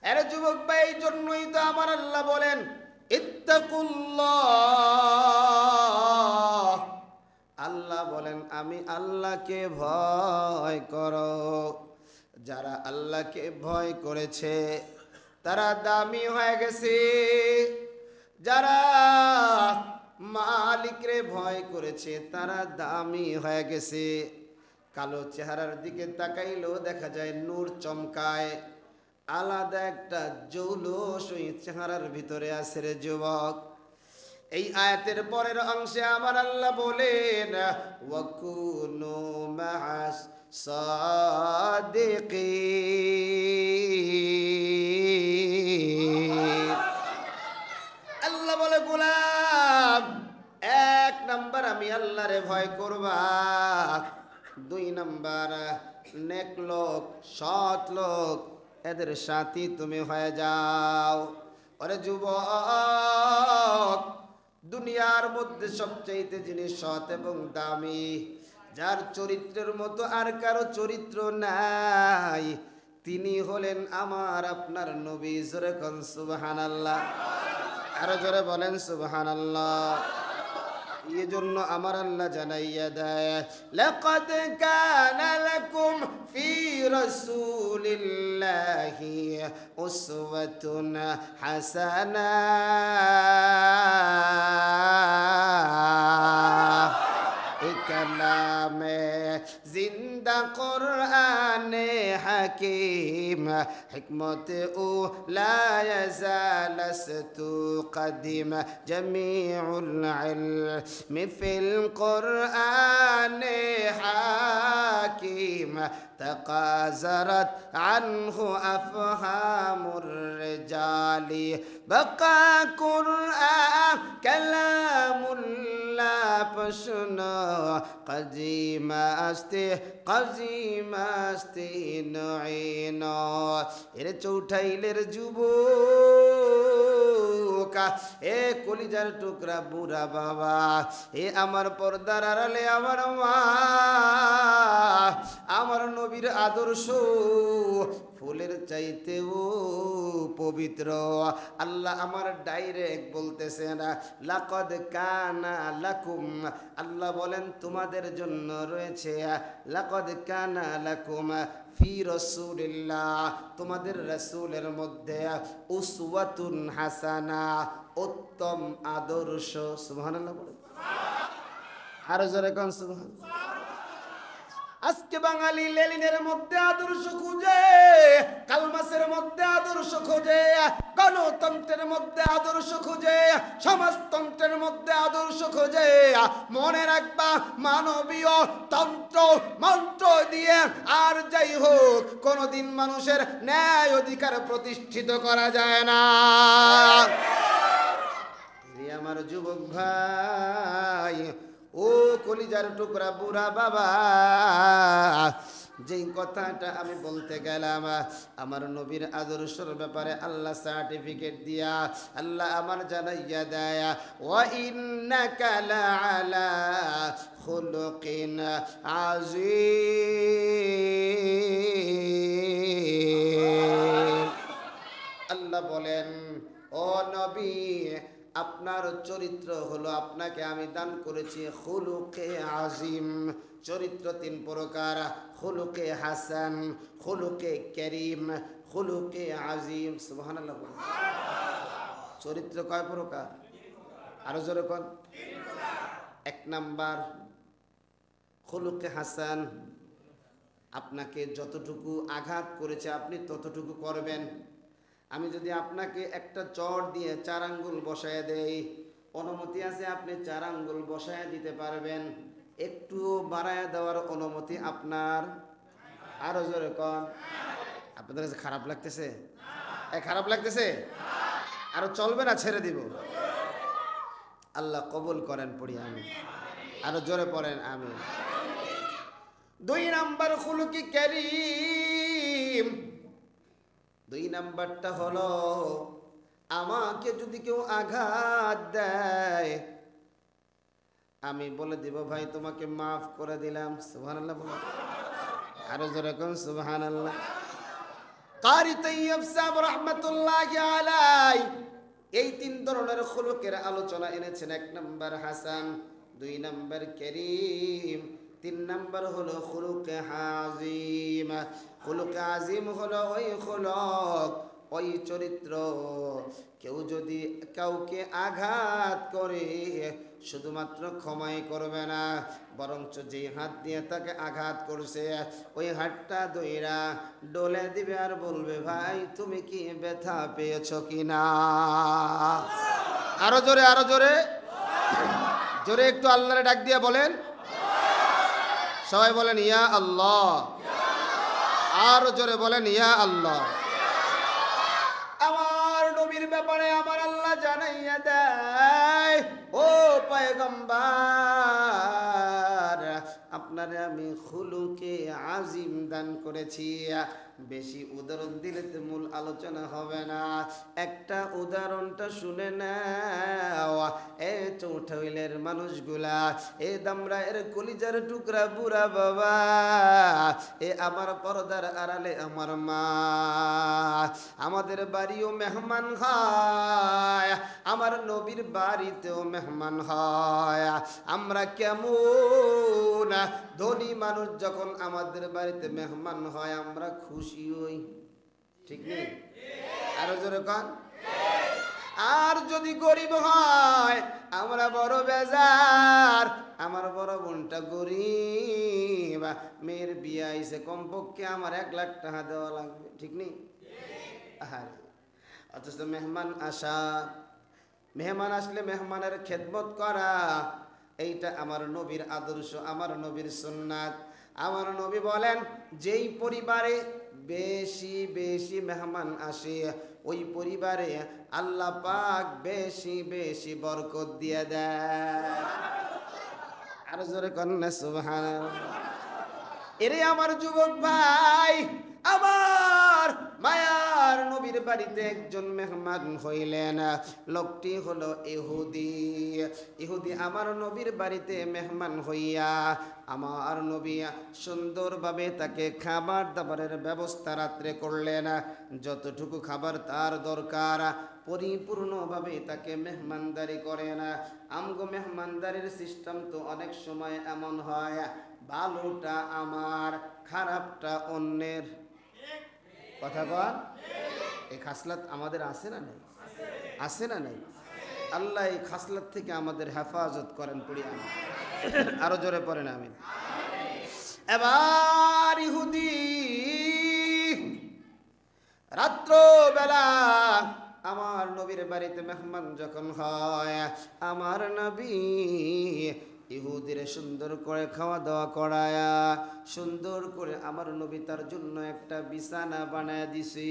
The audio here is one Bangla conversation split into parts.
আরে যুবক ভাই, এই জন্যই তো আমার আল্লাহ বলেন ইত্তাকুল্লাহ। আল্লাহ বলেন আমি আল্লাহকে ভয় করো। যারা আল্লাহকে ভয় করেছে তারা দামি হয়ে গেছে। যারা মালিকরে ভয় করেছে তারা দামি হয়ে গেছে। কালো চেহারার দিকে তাকাইলেও দেখা যায় নূর চমকায়, আলাদা একটা জৌলুস ওই চেহারার ভিতরে আছে রে যুবক। এই আয়াতের পরের অংশে আমার আল্লাহ বলেন ওয়াকুনু মা'আস সাদিকিন। আল্লাহ বলে গোলাম, এক নাম্বার আমি আল্লাহরে ভয় করবা, দুই নাম্বার নেক লোক, সৎ লোক, এদের সাথী তুমি হয়ে যাও। ওরে যুবক, দুনিয়ার মধ্যে সবচাইতে যিনি সৎ এবং দামি, যার চরিত্রের মতো আর কারো চরিত্র নাই, তিনি হলেন আমার আপনার নবী। জোরে কোন সুবহানাল্লাহ, আরো জোরে বলেন সুবহানাল্লাহ। এই জন্য আমার আল্লাহ জানাইয়া দেয় লাকাদ কানা লাকুম ফি রাসূলিল্লাহি উসওয়াতুন হাসানাহ। কালামে জিন্দা কুরআনে হাকিম হিকমতে ও লা ইয়াজালাস্তু কদিম জামিউল ইলমি ফিল কুরআনে হাকিম تقاذرت عنه أفهام الرجال بقى قرآن كلام الله پشنا قدیم استی نعینا। এর চৌঠাইলের যুবক, এ কলিজার টুকরা বুড়া বাবা, এ আমার পর্দার আড়ালে আমার মা, আমার নবীর আদর্শ ফুলের চাইতেও পবিত্র। আল্লাহ আমার ডাইরেক্ট বলতেছেন লাকাদ কানা লাকুম, আল্লাহ বলেন তোমাদের জন্য রয়েছে লাকাদ কানা লাকুম ফি রাসূলিল্লাহ, তোমাদের রাসূলের মধ্যে উসওয়াতুন হাসানা, উত্তম আদর্শ। সুবহানাল্লাহ বলেন, আরো জোরে কোন সুবহানাল্লাহ। আজকে বাঙালি লেলিনের মধ্যে আদর্শ খুঁজে, কালমাসের মধ্যে আদর্শ খোঁজে, গণতন্ত্রের মধ্যে আদর্শ খোঁজে, সমাজতন্ত্রের মধ্যে আদর্শ খোঁজে। মনে রাখবা, মানবীয় তন্ত্র মন্ত্র দিয়ে আর যাই হোক কোনদিন মানুষের ন্যায় অধিকার প্রতিষ্ঠিত করা যায় না। আমার যুবক ভাই, ও কলিজার টুকরা বুড়া বাবা, যেই কথাটা আমি বলতে গেলাম, আমার নবীর আদর্শের ব্যাপারে আল্লাহ সার্টিফিকেট দিয়া আল্লাহ আমার জানাইয়া দেয় ওয়া ইন্নাকা লাআলা খুলুকিন আযীম। আল্লাহ বলেন, ও নবী, আপনার চরিত্র হলো, আপনাকে আমি দান করেছি খুলুকে আজিম। চরিত্র তিন প্রকার, খুলুকে হাসান, খুলুকে করিম, খুলুকে আজিম। সুবহানাল্লাহ। চরিত্র কয় প্রকার? আরো জোরে কোন। এক নাম্বার খুলুকে হাসান, আপনাকে যতটুকু আঘাত করেছে আপনি ততটুকু করবেন। আমি যদি আপনাকে একটা চট দিয়ে 4 আঙ্গুল বসায় দেই, অনুমতি আছে আপনি 4 আঙ্গুল বসায় দিতে পারবেন, একটু বাড়ায় দেওয়ার অনুমতি আপনার। আরো জোরে কোন। আপনাদের কাছে খারাপ লাগতেছে? খারাপ লাগতেছে? আরো চলবে না ছেড়ে দিব? আল্লাহ কবুল করেন, পড়ি আমি। আরো জোরে পড়েন আমি। 2 নাম্বার খুলুকি কারীম। 2 নাম্বারটা হলো, আমাকে যদি কেউ আঘাত দেয় আমি বলে দিব ভাই তোমাকে মাফ করে দিলাম। সুবহানাল্লাহ বলো। আরো জোরে কোন সুবহানাল্লাহ। কারি তাইয়্যিব সাহেব রাহমাতুল্লাহি আলাইহি এই তিন ধরনের খুলুকের আলোচনা এনেছেন। 1 নাম্বার হাসান, 2 নাম্বার কারীম, 3 নাম্বার হলো খুলুকে হাজিম। খুলুকে আজিম হলো ওই খুলক, ওই চরিত্র, কেউ যদি কাউকে আঘাত করে শুধুমাত্র ক্ষমাই করবে না, বরঞ্চ যে হাত দিয়ে তাকে আঘাত করছে ওই হাতটা ধইরা ডলে দিবে আর বলবে, ভাই তুমি কি ব্যথা পেয়েছো কিনা? আরো জোরে, আরো জোরে, জোরে একটু আল্লাহরে ডাক দিয়ে বলেন, সবাই বলেন ইয়া আল্লাহ। আরো জোরে বলেন ইয়া আল্লাহ। আমার নবীর ব্যাপারে আমার আল্লাহ জানাইয়া দেয়, ও পয়গম্বর, আপনারে আমি খুলুকে আজিম দান করেছি। বেশি উদাহরণ দিলে তো মূল আলোচনা হবে না, একটা উদাহরণটা শুনে নাও। এ চৌঠাইলের মানুষগুলা, এ দামরা এর কলিজার টুকরা বুড়া বাবা, এ আমার পর্দার আড়ালে আমার মা, আমাদের বাড়িও মেহমান হয়, আমার নবীর বাড়িতেও মেহমান হয়। আমরা কেমন ধনী মানুষ, যখন আমাদের বাড়িতে মেহমান হয় আমরা খুশি হই, ঠিক নেই? আরো জোরে কন। আর যদি গরিব হয় আমরা বড় বেজার, আমার বড় বোনটা গরিব, মেয়ের বিয়ে আইছে, কমপক্ষে আমার 1 লাখ টাকা দেওয়া লাগবে, ঠিক নেই? অথচ মেহমান আসা, মেহমান আসলে মেহমানের খেদমত করা, এইটা আমার নবীর আদর্শ, আমার নবীর সুন্নাত। আমার নবী বলেন, যেই পরিবারে বেশি বেশি মেহমান আসে ওই পরিবারে আল্লাহ পাক বেশি বেশি বরকত দিয়ে দেয়। আর জোরে কন্যা সুবহানাল্লাহ। এরে আমার যুবক ভাই, আমার মায়ার নবীর বাড়িতে একজন মেহমান হইলেন, লোকটি হলো ইহুদি। ইহুদি আমার নবীর বাড়িতে মেহমান হইয়া আমার নবী সুন্দরভাবে তাকে খাবার দাবারের ব্যবস্থা রাত্রে করলেন, যতটুকু খাবার তার দরকার পরিপূর্ণভাবে তাকে মেহমানদারি করেন। আমগো মেহমানদারির সিস্টেম তো অনেক সময় এমন হয়, ভালোটা আমার, খারাপটা অন্যের। কথা বল, এই খাসলাত আমাদের আছে না নাই? আছে না নাই? আল্লাহ এই খাসলাত থেকে আমাদের হেফাজত করেন, পড়ি আমি। আরো জোরে পড়েন আমিন। এবার ইহুদি রাত্র বেলা আমার নবীর বাড়িতে মেহমান যখন হয়, আমার নবী ইহুদির সুন্দর করে খাওয়া দাওয়া করায়া সুন্দর করে আমার নবী তার জন্য একটা বিছানা বানায় দিছি।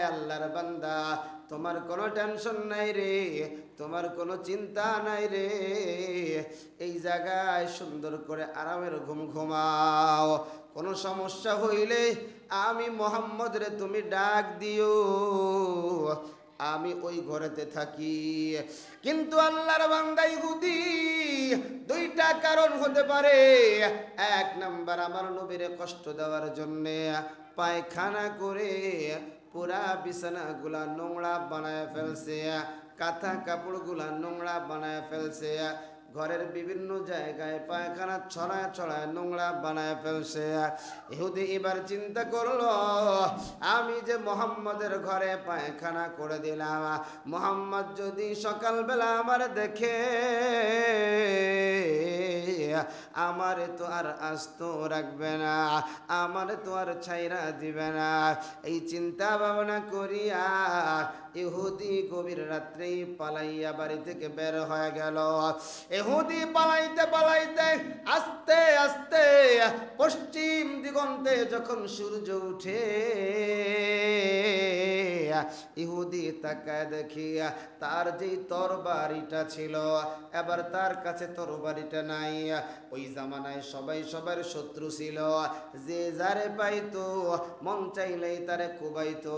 আল্লাহর বান্দা, তোমার কোনো টেনশন নাই রে, তোমার কোনো চিন্তা নাই রে, এই জায়গায় সুন্দর করে আরামের ঘুম ঘুমাও। কোনো সমস্যা হইলে আমি মোহাম্মদ রে তুমি ডাক দিও, আমি ওই ঘরেতে থাকি। কিন্তু আল্লাহর বান্দা ইহুদি, 2টা কারণ হতে পারে। 1 নাম্বার, আমার নবীরে কষ্ট দেওয়ার জন্যে পায়খানা করে পুরা বিছানাগুলা নোংরা বানায় ফেলছে, কাঁথা কাপড়গুলা নোংরা বানায় ফেলছে, ঘরের বিভিন্ন জায়গায় পায়খানা ছড়ায় ছড়ায় নোংরা বানায় ফেলছে। ইহুদি এবার চিন্তা করলো, আমি যে মোহাম্মদের ঘরে পায়খানা করে দিলাম, মোহাম্মদ যদি সকালবেলা আমার দেখে আমারে তো আর আস্ত রাখবে না, আমারে তো আর ছাইরা দিবে না। এই চিন্তা ভাবনা করিয়া ইহুদি গভীর রাত্রেই পালাইয়া বাড়ি থেকে বের হয়ে গেল। ইহুদি পালাইতে পালাইতে আস্তে আস্তে পশ্চিম দিগন্তে যখন সূর্য উঠে, ইহুদি তাকায় দেখিয়া তার যেই তরবারিটা ছিল এবার তার কাছে তরবারিটা নাই। ওই জামানায় সবাই সবার শত্রু ছিল, যে যারে পাইতো মন চাইলেই তারে কুবাইতো।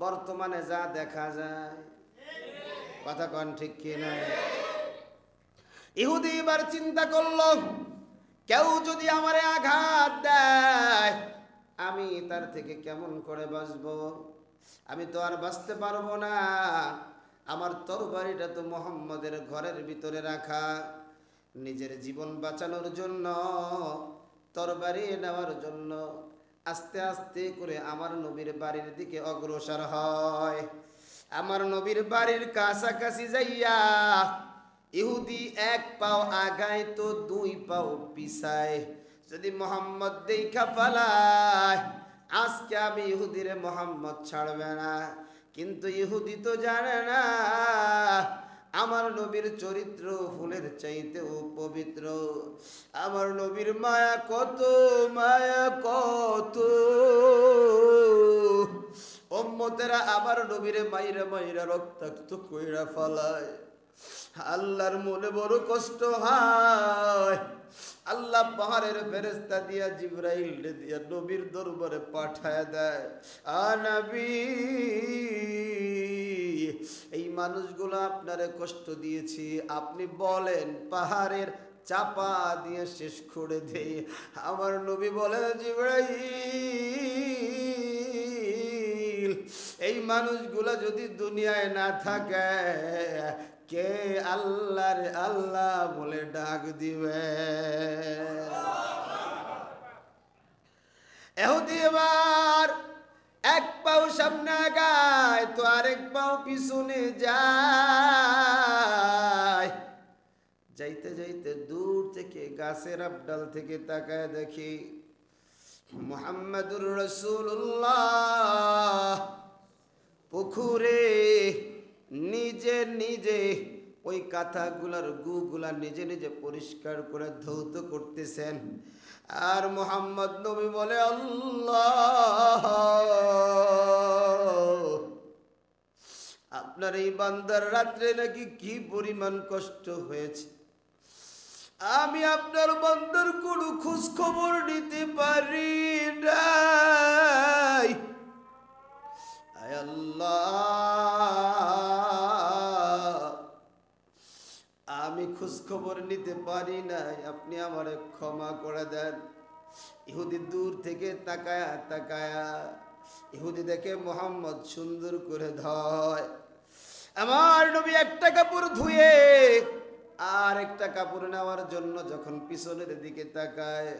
বর্তমানে যা দেখা যায়, কথা কন ঠিক কিনা? ইহুদি এবার চিন্তা করলো, কেউ যদি আমারে আঘাত দেয় আমি তার থেকে কেমন করে বাঁচব? আমি তো আর বাঁচতে পারবো না। আমার তরবারিটা তো মুহাম্মদের ঘরের ভিতরে রাখা। নিজের জীবন বাঁচানোর জন্য, তরবারি নেওয়ার জন্য আস্তে আস্তে করে আমার নবীর বাড়ির দিকে অগ্রসর হয়। আমার নবীর বাড়ির কাছাকাছি যাইয়া ইহুদি এক পাও আগায় তো দুই পাও পিছায়। যদি মোহাম্মদ দেখা ফালায়, আজকে আমি ইহুদিরে মোহাম্মদ ছাড়বে না। কিন্তু ইহুদি তো জানে না আমার নবীর চরিত্র ফুলের চাইতেও পবিত্র। আমার নবীর মায়া কত, মায়া কত। উম্মতেরা আমার নবীরে মাইরা মাইরা রক্তাক্ত কইরা ফালায়। আল্লাহর মনে বড় কষ্ট হয়। আল্লাহ পাহাড়ের ফেরেশতা দিয়া জিবরাইল দিয়া নবীর দরবারে পাঠায় দেয়, আ নবী, এই মানুষগুলো আপনারে কষ্ট দিয়েছি, আপনি বলেন পাহাড়ের চাপা দিয়ে শেষ করে দেই। আমার নবী বলে, জিবরাইল, এই মানুষগুলো যদি দুনিয়ায় না থাকে, কে আল্লাহর আল্লাহ বলে ডাক দিবে? এহুদি এবার এক পাও সামনে আগায় তো আরেক পাও পিছনে যায়। যাইতে যাইতে দূর থেকে গাছের আবডাল থেকে তাকায় দেখি মুহাম্মাদুর রাসূলুল্লাহ পুকুরে নিজে নিজে ওই কাঁথাগুলার গুগুলা নিজে নিজে পরিষ্কার করে ধৌত করতেছেন। আর মুহাম্মদ নবী বলে, আল্লাহ, আপনার এই বান্দার রাত্রে নাকি কি পরিমাণ কষ্ট হয়েছে, আমি আপনার বান্দার কোনো খোঁজ খবর নিতে পারি নাই। আয় আল্লাহ, আমি খোঁজ খবর নিতে পারি নাই, আপনি আমারে ক্ষমা করে দেন। ইহুদি দূর থেকে তাকায়া তাকায়া, ইহুদি দেখে মোহাম্মদ সুন্দর করে ধয়। আমার নবী একটা কাপড় ধুয়ে আর একটা কাপড় নেওয়ার জন্য যখন পিছনের দিকে তাকায়,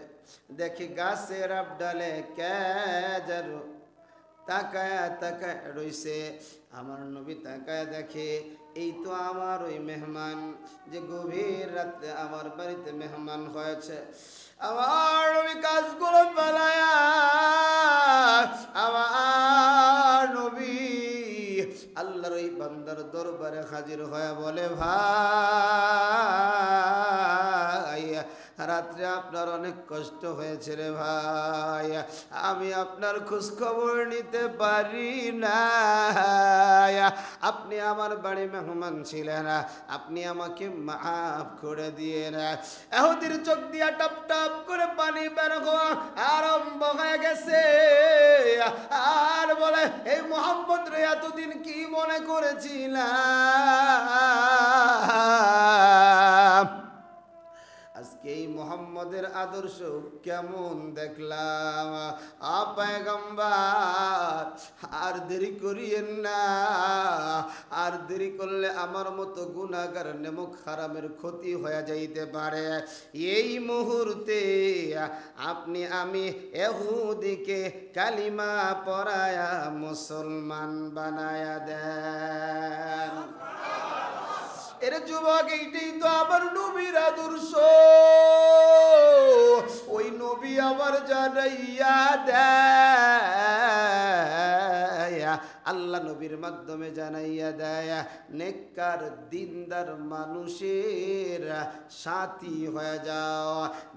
দেখে গাছের আবডালে কে যেন তাকায়া তাকায় রইছে। আমার নবী তাকায় দেখে এই তো আমার ওই মেহমান, যে গভীর রাত্রে আমার বাড়িতে মেহমান হয়েছে। আমার নবী কাজগুলো পালায়া আমার নবী আল্লাহর ওই বান্দার দরবারে হাজির হয়ে বলে, ভাই, রাত্রে আপনার অনেক কষ্ট হয়েছে রে ভাই, আমি আপনার খোঁজ খবর নিতে পারি না। আপনি আমার বাড়ি মেহমান ছিলেন, আপনি আমাকে মাফ করে দিয়ে না। এহুদির চোখ দিয়া টপ টপ করে পানি বের হওয়া আরম্ভ হয়ে গেছে। আর বলে, এই মোহাম্মদ রে এতদিন কি মনে করেছিলাম, আজকে এই মুহাম্মদের আদর্শ কেমন দেখলাম। পয়গম্বর, আর দেরি করিয়েন না, আর দেরি করলে আমার মতো গুনাহগার নেমুক হারামের ক্ষতি হয়ে যাইতে পারে। এই মুহূর্তে আপনি আমি ইহুদিকে কালিমা পড়ায়া মুসলমান বানায়া দেন। এর যুবক, এইটাই তো আমার নবীর আদর্শ। ওই নবী আবার জানাইয়া দেয়, আল্লাহ নবীর মাধ্যমে জানাইয়া দেয়, নেককার দিনদার মানুষের সাথী হয়ে যাও।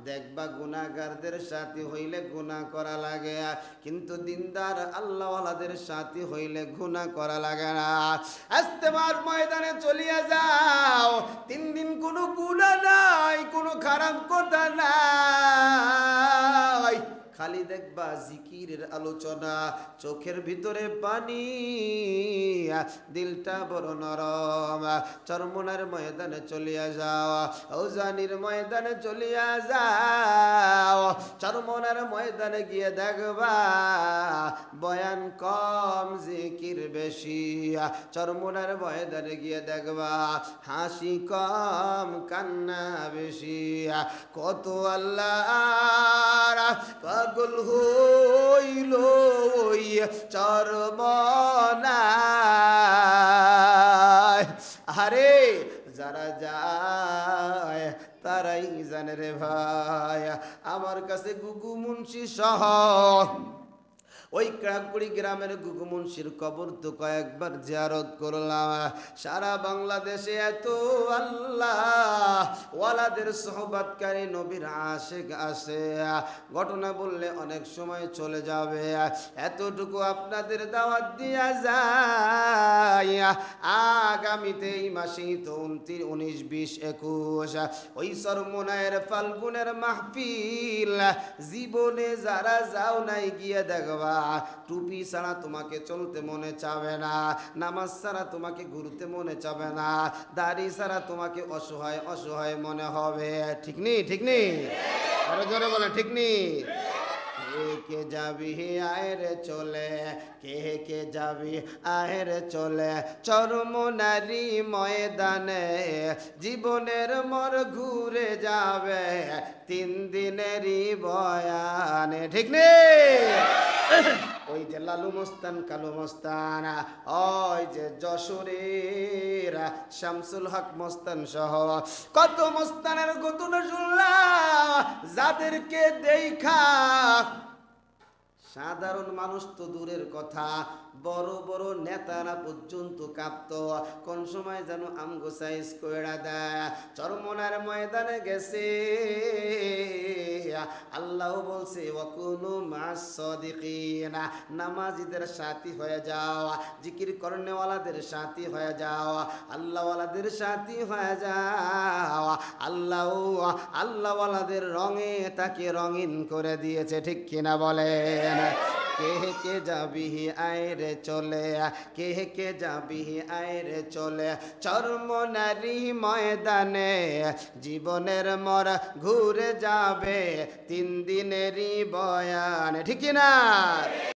দেখবা গুনাহগারদের সাথী হইলে গুনাহ করা লাগে, কিন্তু দিনদার আল্লাহওয়ালাদের সাথী হইলে গুনাহ করা লাগে না। ইস্তেমার ময়দানে চলিয়া যাও, 3 দিন কোনো গুনাহ নাই, কোনো খারাপ কথা নাই, খালি দেখবা জিকিরের আলোচনা, চোখের ভিতরে পানি, দিলটা বড় নরম। চরমনার ময়দানে চলিয়া যাও, ঔজানির ময়দানে চলিয়া যাও, চরমনার ময়দানে গিয়ে দেখবা বয়ান কম জিকির বেশি। চরমনার ময়দানে গিয়ে দেখবা হাসি কম কান্না বেশি। কত আল্লাহর পাগল হইল ওই চরমনায়। আরে যারা যায় তারাই জানে রে ভাই। আমার কাছে গুগু মুন্সি সহ ওই ক্রাকপুরি গ্রামের গুগু মুন্সির কবর তো কয়েকবার জিয়ারত করলাম। সারা বাংলাদেশে এত আল্লাহ ওয়ালাদের সোহবাতকারী নবীর আশিক আছে, ঘটনা বললে অনেক সময় চলে যাবে। এতটুকু আপনাদের দাওয়াত দিয়া যায়, আগামীতে এই মাসেই তো 29, 20, 21 ওই চরমনায়ের ফাল্গুনের মাহফিল। জীবনে যারা যাও নাই গিয়ে দেখবা টুপি ছাড়া তোমাকে চলতে মনে চাবে না, নামাজ ছাড়া তোমাকে ঘুরতে মনে চাবে না, দাড়ি ছাড়া তোমাকে অসহায় অসহায় মনে হবে। ঠিক নি? ঠিক নি? আরো জোরে বলে ঠিক নি? কে যাবি আয়রে চলে, কে যাবি আয়রে চলে চরমনারি ময়দানে, জীবনের মর ঘুরে যাবে 3 দিনেরই বয়ানে। ঠিক নেই? ওই যে লালু মস্তান, কালু মস্তান, ওই যে যশোরের শামসুল হক মস্তান সহ কত মস্তানের ঘটনা শুনলাম, যাদেরকে দেখা সাধারণ মানুষ তো দূরের কথা, বড় বড় নেতারা পর্যন্ত কাঁপত। কোন সময় যেন আমগো সাইজ কইরা দেয়। চরমনার ময়দানে গেছে, আল্লাহ বলছে ওয়াকুনু মাস সাদিকিন, নামাজীদের সাথী হয়ে যাও, জিকির করনেওয়ালাদের সাথী হয়ে যাও, আল্লাহওয়ালাদের সাথী হয়ে যাও। আল্লাহওয়ালাদের রঙে তাকে রঙিন করে দিয়েছে। ঠিক কিনা বলেন? কে যাবি আয়রে চলে, কে যাবি আয়রে চলে চরমনারি ময়দানে, জীবনের মর ঘুরে যাবে 3 দিনেরই বয়ান। ঠিক না?